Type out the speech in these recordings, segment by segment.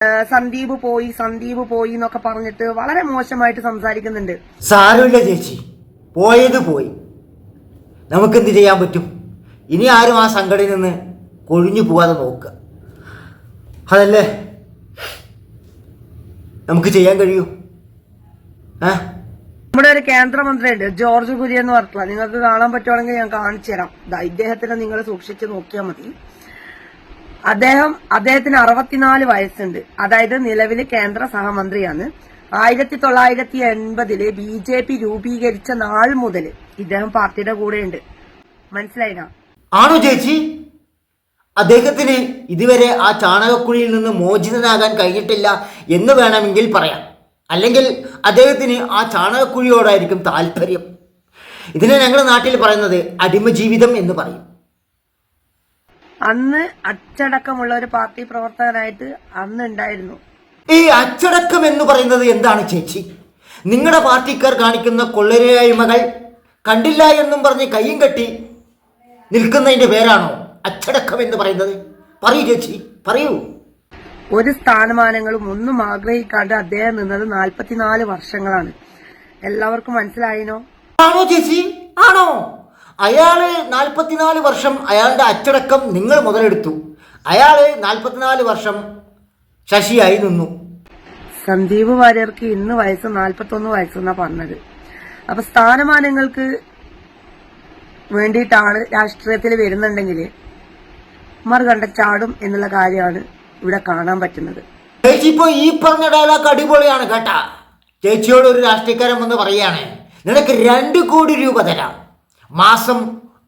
സന്ദീപ് പോയി എന്നൊക്കെ പറഞ്ഞിട്ട് വളരെ മോശമായിട്ട് സംസാരിക്കുന്നുണ്ട്. സാരമില്ല ചേച്ചി, പോയത് പോയി. നമുക്കെന്ത് ചെയ്യാൻ പറ്റും? ഇനി ആരും ആ സംഘടനയിൽ നിന്ന് കൊഴിഞ്ഞു പോവാതെ നോക്കുക. അതല്ലേ നമുക്ക് ചെയ്യാൻ കഴിയൂ. നമ്മുടെ ഒരു കേന്ദ്രമന്ത്രിയുണ്ട്, ജോർജ് കുര്യൻ എന്ന് പറഞ്ഞിട്ടുള്ള. നിങ്ങൾക്ക് കാണാൻ പറ്റുവാണെങ്കിൽ ഞാൻ കാണിച്ചു തരാം. ഇദ്ദേഹത്തിനെ നിങ്ങൾ സൂക്ഷിച്ച് നോക്കിയാൽ മതി. അദ്ദേഹത്തിന് 64 വയസ്സുണ്ട്. അതായത് നിലവിൽ കേന്ദ്ര സഹമന്ത്രിയാണ്. 1980 BJP രൂപീകരിച്ച നാൾ മുതൽ ഇദ്ദേഹം പാർട്ടിയുടെ കൂടെയുണ്ട്. മനസ്സിലായില്ല? ആണോ ചേച്ചി? അദ്ദേഹത്തിന് ഇതുവരെ ആ ചാണകക്കുഴിയിൽ നിന്ന് മോചിതനാകാൻ കഴിഞ്ഞിട്ടില്ല എന്ന് വേണമെങ്കിൽ പറയാം. അല്ലെങ്കിൽ അദ്ദേഹത്തിന് ആ ചാണകക്കുഴിയോടായിരിക്കും താല്പര്യം. ഇതിനെ ഞങ്ങളുടെ നാട്ടിൽ പറയുന്നത് അടിമജീവിതം എന്ന് പറയും. അന്ന് അച്ചടക്കമുള്ള ഒരു പാർട്ടി പ്രവർത്തകനായിട്ട് അന്ന് ഉണ്ടായിരുന്നു. ഈ അച്ചടക്കം എന്ന് പറയുന്നത് എന്താണ് ചേച്ചി? നിങ്ങളുടെ പാർട്ടിക്കാർ കാണിക്കുന്ന കൊള്ളരുതായ്മകൾ കണ്ടില്ല എന്നും പറഞ്ഞ് കയ്യും കെട്ടി നിൽക്കുന്നതിന്റെ പേരാണോ അച്ചടക്കം എന്ന് പറയുന്നത്? പറയൂ ചേച്ചി, പറയൂ. ഒരു സ്ഥാനമാനങ്ങളും ഒന്നും ആഗ്രഹിക്കാണ്ട് അദ്ദേഹം നിന്നത് 44 വർഷങ്ങളാണ്. എല്ലാവർക്കും മനസ്സിലായിനോ? ആണോ ചേച്ചി? ആണോ? അയാള് 44 വർഷം അയാളുടെ അച്ചടക്കം നിങ്ങൾ മുതലെടുത്തു. അയാള് 44 വർഷം ശശിയായി നിന്നു. സന്ദീപ് വാര്യർക്ക് ഇന്ന് വയസ്സ് 41 വയസ്സെന്നാ പറഞ്ഞത്. അപ്പൊ സ്ഥാനമാനങ്ങൾക്ക് വേണ്ടിയിട്ടാണ് രാഷ്ട്രീയത്തിൽ വരുന്നുണ്ടെങ്കിൽ മറുകണ്ട ചാടും എന്നുള്ള കാര്യമാണ് ഇവിടെ കാണാൻ പറ്റുന്നത്. ചേച്ചി ഇപ്പൊ ഈ പറഞ്ഞ ഡയലോഗ് അടിപൊളിയാണ് കേട്ടാ. ചേച്ചിയോട് ഒരു രാഷ്ട്രീയക്കാരൻ വന്ന് പറയാണ്, നിനക്ക് 2 കോടി രൂപ തരാം, മാസം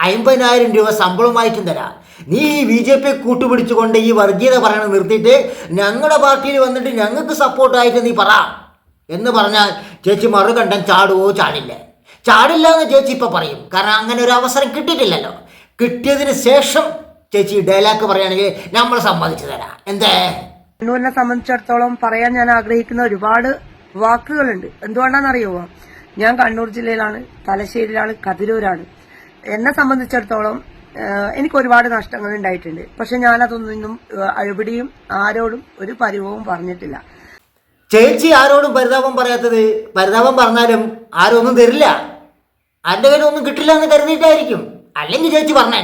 50,000 രൂപ ശമ്പളമായിട്ടും തരാം, നീ ഈ BJP കൂട്ടുപിടിച്ചുകൊണ്ട് ഈ വർഗീയത പറയണത് നിർത്തിയിട്ട് ഞങ്ങളുടെ പാർട്ടിയിൽ വന്നിട്ട് ഞങ്ങൾക്ക് സപ്പോർട്ടായിട്ട് നീ പറ എന്ന് പറഞ്ഞാൽ ചേച്ചി മറുകണ്ഠൻ ചാടുവോ? ചാടില്ല എന്ന് ചേച്ചി ഇപ്പൊ പറയും. കാരണം അങ്ങനെ ഒരു അവസരം കിട്ടിയിട്ടില്ലല്ലോ. കിട്ടിയതിന് ശേഷം ചേച്ചി ഡയലോഗ് പറയുകയാണെങ്കിൽ നമ്മൾ സമ്മതിച്ചു തരാം. എന്തേ? കണ്ണൂരിനെ സംബന്ധിച്ചിടത്തോളം പറയാൻ ഞാൻ ആഗ്രഹിക്കുന്ന ഒരുപാട് വാക്കുകളുണ്ട്. എന്തുകൊണ്ടാണെന്നറിയുമോ? ഞാൻ കണ്ണൂർ ജില്ലയിലാണ്, തലശ്ശേരിയിലാണ്, കതിരൂരാണ്. എന്നെ സംബന്ധിച്ചിടത്തോളം എനിക്ക് ഒരുപാട് നഷ്ടങ്ങൾ ഉണ്ടായിട്ടുണ്ട്. പക്ഷെ ഞാനതൊന്നും എവിടെയും ആരോടും ഒരു പരിഭവവും പറഞ്ഞിട്ടില്ല. ചേച്ചി ആരോടും പരിതാപം പറയാത്തത്, പരിതാപം പറഞ്ഞാലും ആരും ഒന്നും തരില്ല, ആരുടെ കയ്യിൽ ഒന്നും കിട്ടില്ല എന്ന് കരുതിയിട്ടായിരിക്കും. അല്ലെങ്കിൽ ചേച്ചി പറഞ്ഞ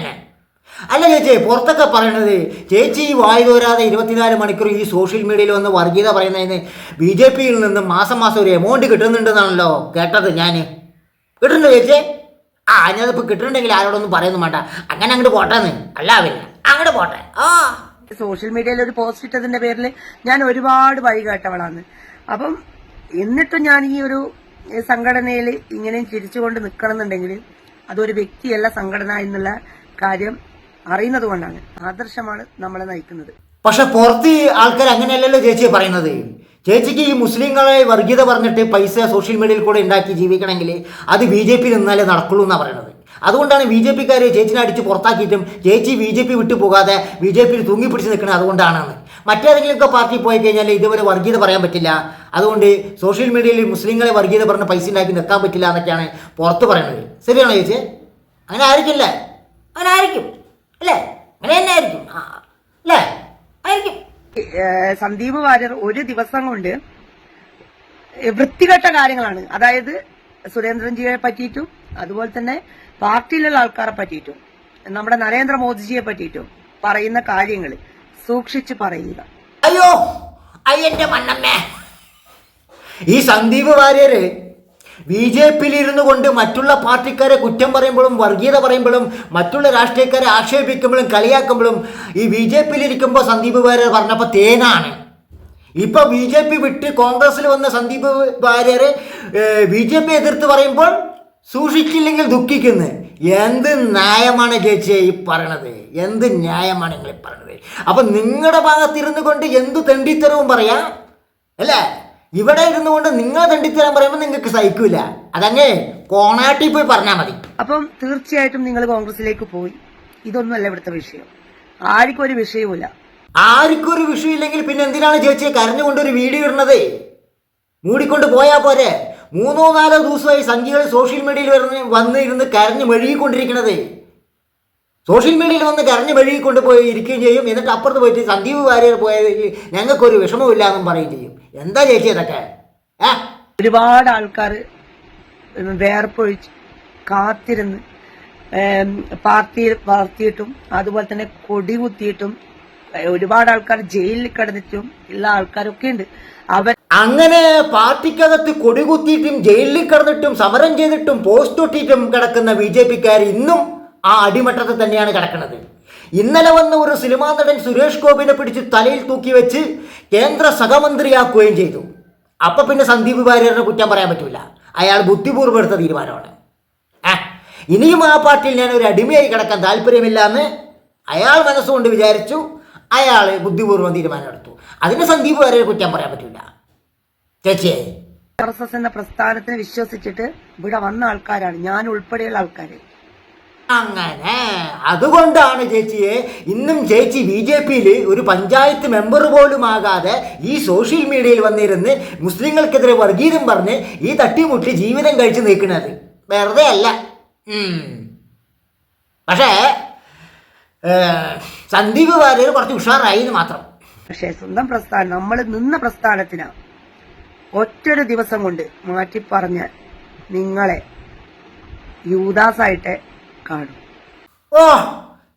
അല്ല ചേച്ചി പുറത്തൊക്കെ പറയണത് ചേച്ചി ഈ വായു തോരാതെ 24 മണിക്കൂർ ഈ സോഷ്യൽ മീഡിയയിൽ വന്ന് വർഗീയത പറയുന്നതിന് BJPയിൽ നിന്ന് മാസം ഒരു എമൗണ്ട് കിട്ടുന്നുണ്ടെന്നാണല്ലോ കേട്ടത്. ഞാൻ കിട്ടുന്നുണ്ടോ ചേച്ചി? ഞാനതിപ്പോൾ കിട്ടുന്നുണ്ടെങ്കിൽ ആരോടൊന്നും പറയുന്നു വേണ്ട, അങ്ങനെ അങ്ങോട്ട് പോട്ടെന്ന്. അല്ല പിന്നെ അങ്ങോട്ട് പോട്ടെ. സോഷ്യൽ മീഡിയയിൽ ഒരു പോസ്റ്റ് ഇട്ടതിന്റെ പേരിൽ ഞാൻ ഒരുപാട് വഴി കേട്ടവളാണ്. അപ്പം എന്നിട്ടും ഞാൻ ഈ ഒരു സംഘടനയിൽ ഇങ്ങനെയും ചിരിച്ചുകൊണ്ട് നിൽക്കണമെന്നുണ്ടെങ്കിൽ അതൊരു വ്യക്തിയല്ല സംഘടന എന്നുള്ള കാര്യം അറിയുന്നത് കൊണ്ടാണ്. ആദർശമാണ് നമ്മളെ നയിക്കുന്നത്. പക്ഷെ പുറത്ത് ആൾക്കാർ അങ്ങനെയല്ലല്ലോ ചേച്ചിയെ പറയുന്നത്. ചേച്ചിക്ക് ഈ മുസ്ലിങ്ങളെ വർഗീയത പറഞ്ഞിട്ട് പൈസ സോഷ്യൽ മീഡിയയിൽ കൂടെ ഉണ്ടാക്കി ജീവിക്കണമെങ്കിൽ അത് BJP നിന്നാലേ നടക്കുള്ളൂ എന്നാണ് പറയുന്നത്. അതുകൊണ്ടാണ് BJPക്കാർ ചേച്ചിനെ അടിച്ച് പുറത്താക്കിയിട്ടും ചേച്ചി BJP വിട്ടു പോകാതെ BJPയിൽ തൂങ്ങിപ്പിടിച്ച് നിൽക്കുന്നത്. അതുകൊണ്ടാണെന്ന്. മറ്റേതെങ്കിലുമൊക്കെ പാർട്ടി പോയി കഴിഞ്ഞാൽ ഇതുവരെ വർഗീയത പറയാൻ പറ്റില്ല. അതുകൊണ്ട് സോഷ്യൽ മീഡിയയിൽ മുസ്ലിങ്ങളെ വർഗീയത പറഞ്ഞ് പൈസ ഉണ്ടാക്കി നിൽക്കാൻ പറ്റില്ല എന്നൊക്കെയാണ് പുറത്ത് പറയുന്നത്. ശരിയാണോ ചേച്ചി? അങ്ങനെ ആയിരിക്കില്ലേ? അങ്ങനെ ആയിരിക്കും അല്ലേ? അങ്ങനെ തന്നെ ആയിരിക്കും അല്ലേ? ആയിരിക്കും. സന്ദീപ് വാര്യർ ഒരു ദിവസം കൊണ്ട് വൃത്തികെട്ട കാര്യങ്ങളാണ്, അതായത് സുരേന്ദ്രൻജിയെ പറ്റിയിട്ടും അതുപോലെ തന്നെ പാർട്ടിയിലുള്ള ആൾക്കാരെ പറ്റിയിട്ടും നമ്മുടെ നരേന്ദ്രമോദിജിയെ പറ്റിയിട്ടും പറയുന്ന കാര്യങ്ങൾ സൂക്ഷിച്ച് പറയുക. അയ്യോ അയ്യന്റെ മണ്ണമ്മേ, ഈ സന്ദീപ് വാര്യര് BJPയിൽ ഇരുന്നു കൊണ്ട് മറ്റുള്ള പാർട്ടിക്കാരെ കുറ്റം പറയുമ്പോഴും വർഗീയത പറയുമ്പോഴും മറ്റുള്ള രാഷ്ട്രീയക്കാരെ ആക്ഷേപിക്കുമ്പോഴും കളിയാക്കുമ്പോഴും ഈ BJPയിൽ ഇരിക്കുമ്പോൾ സന്ദീപ് വാര്യർ പറഞ്ഞപ്പോൾ തേനാണ്. ഇപ്പൊ BJP വിട്ട് കോൺഗ്രസിൽ വന്ന സന്ദീപ് വാര്യര് BJP എതിർത്ത് പറയുമ്പോൾ സൂക്ഷിച്ചില്ലെങ്കിൽ ദുഃഖിക്കുന്നു. എന്ത് ന്യായമാണ് ചേച്ചിയെ ഈ പറയണത്? എന്ത് ന്യായമാണ് നിങ്ങൾ ഈ പറയണത്? അപ്പൊ നിങ്ങളുടെ ഭാഗത്തിരുന്നു കൊണ്ട് എന്ത് തെണ്ടിത്തരവും പറയാം അല്ലേ? ഇവിടെ ഇരുന്നു കൊണ്ട് നിങ്ങൾ തെണ്ടിത്തരാൻ പറയുമ്പോൾ നിങ്ങൾക്ക് സഹിക്കൂല. അതങ്ങ് കോണാട്ടി പോയി പറഞ്ഞാൽ മതി. അപ്പം തീർച്ചയായിട്ടും നിങ്ങൾ കോൺഗ്രസിലേക്ക് പോയി. ഇതൊന്നുമല്ല ഇവിടുത്തെ വിഷയം. ആർക്കും ഒരു വിഷയവുമില്ല. ആർക്കും ഒരു വിഷയമില്ലെങ്കിൽ പിന്നെ എന്തിനാണ് ചേച്ചിയെ കരഞ്ഞുകൊണ്ടൊരു വീഡിയോ ഇടുന്നത്? മൂടിക്കൊണ്ട് പോയാൽ പോരെ? 3-4 ദിവസമായി സംഖ്യകൾ സോഷ്യൽ മീഡിയയിൽ വന്ന് ഇരുന്ന് കരഞ്ഞ് മെഴുകിക്കൊണ്ടിരിക്കണത്. സോഷ്യൽ മീഡിയയിൽ വന്ന് കരഞ്ഞ് മെഴുകി കൊണ്ടുപോയി ഇരിക്കുകയും ചെയ്യും. എന്നിട്ട് അപ്പുറത്ത് പോയിട്ട് സന്ദീപ് വാര്യർ പോയതിൽ ഞങ്ങൾക്കൊരു വിഷമമില്ല എന്നും പറയുകയും ചെയ്യും. എന്താ ചേച്ചി ഇതൊക്കെ? ഒരുപാട് ആൾക്കാർ വേർപ്പൊഴിച്ച് കാത്തിരുന്ന് പാർട്ടി വളർത്തിയിട്ടും അതുപോലെ തന്നെ കൊടി കുത്തിയിട്ടും ഒരുപാട് ആൾക്കാർ ജയിലിൽ കിടന്നിട്ടും ഉള്ള ആൾക്കാരൊക്കെ ഉണ്ട്. അങ്ങനെ പാർട്ടിക്കകത്ത് കൊടികുത്തിയിട്ടും ജയിലിൽ കിടന്നിട്ടും സമരം ചെയ്തിട്ടും പോസ്റ്റ് ഒട്ടിയിട്ടും കിടക്കുന്ന BJPക്കാർ ഇന്നും ആ അടിമട്ടത്തിൽ തന്നെയാണ് കിടക്കുന്നത്. ഇന്നലെ വന്ന ഒരു സിനിമാ നടൻ സുരേഷ് ഗോപിനെ പിടിച്ച് തലയിൽ തൂക്കി വെച്ച് കേന്ദ്ര സഹമന്ത്രിയാക്കുകയും ചെയ്തു. അപ്പൊ പിന്നെ സന്ദീപ് വാര്യറിനെ കുറ്റം പറയാൻ പറ്റൂല. അയാൾ ബുദ്ധിപൂർവ്വം എടുത്ത തീരുമാനമാണ്. ഇനിയും ആ പാർട്ടിയിൽ ഞാൻ ഒരു അടിമയായി കിടക്കാൻ താല്പര്യമില്ല എന്ന് അയാൾ മനസ്സുകൊണ്ട് വിചാരിച്ചു. അയാൾ ബുദ്ധിപൂർവ്വം തീരുമാനമെടുത്തു. അതിന് സന്ദീപ് വാര്യരെ കുറ്റം പറയാൻ പറ്റൂല. ചേച്ചിയെ, RSS എന്ന പ്രസ്ഥാനത്തിനെ വിശ്വസിച്ചിട്ട് ഇവിടെ വന്ന ആൾക്കാരാണ്, ഞാൻ ഉൾപ്പെടെയുള്ള ആൾക്കാര്. അങ്ങനെ അതുകൊണ്ടാണ് ചേച്ചിയെ ഇന്നും ചേച്ചി BJPയിൽ ഒരു പഞ്ചായത്ത് മെമ്പർ പോലും ആകാതെ ഈ സോഷ്യൽ മീഡിയയിൽ വന്നിരുന്ന് മുസ്ലിങ്ങൾക്കെതിരെ വർഗീയതം പറഞ്ഞ് ഈ തട്ടിമുട്ടി ജീവിതം കഴിച്ച് നിൽക്കുന്നത്. വെറുതെ അല്ല. പക്ഷേ സന്ദീപ് വാര്യർ കുറച്ച് ഉഷാറായി എന്ന് മാത്രം. പക്ഷെ സ്വന്തം പ്രസ്ഥാനം, നമ്മൾ നിന്ന പ്രസ്ഥാനത്തിനാ ഒറ്റൊരു ദിവസം കൊണ്ട് മാറ്റി പറഞ്ഞാൽ നിങ്ങളെ യൂദാസായിട്ട് കാണും. ഓ,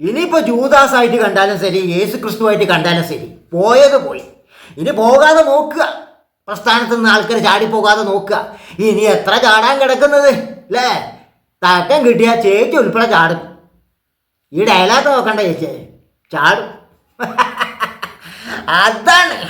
ഇനിയിപ്പോ ജൂദാസായിട്ട് കണ്ടാലും ശരി, യേശു ക്രിസ്തുവായിട്ട് കണ്ടാലും ശരി, പോയത് പോയി. ഇനി പോകാതെ നോക്കുക, പ്രസ്ഥാനത്ത് നിന്ന് ആൾക്കാർ ചാടിപ്പോകാതെ നോക്കുക. ഇനി എത്ര ചാടാൻ കിടക്കുന്നത് അല്ലേ? തക്കം കിട്ടിയാൽ ചേച്ചി ഉൾപ്പെടെ ചാടും. ഈ ഡയലോഗ് നോക്കണ്ട ചേച്ചി, ചാടും. അതാണ്.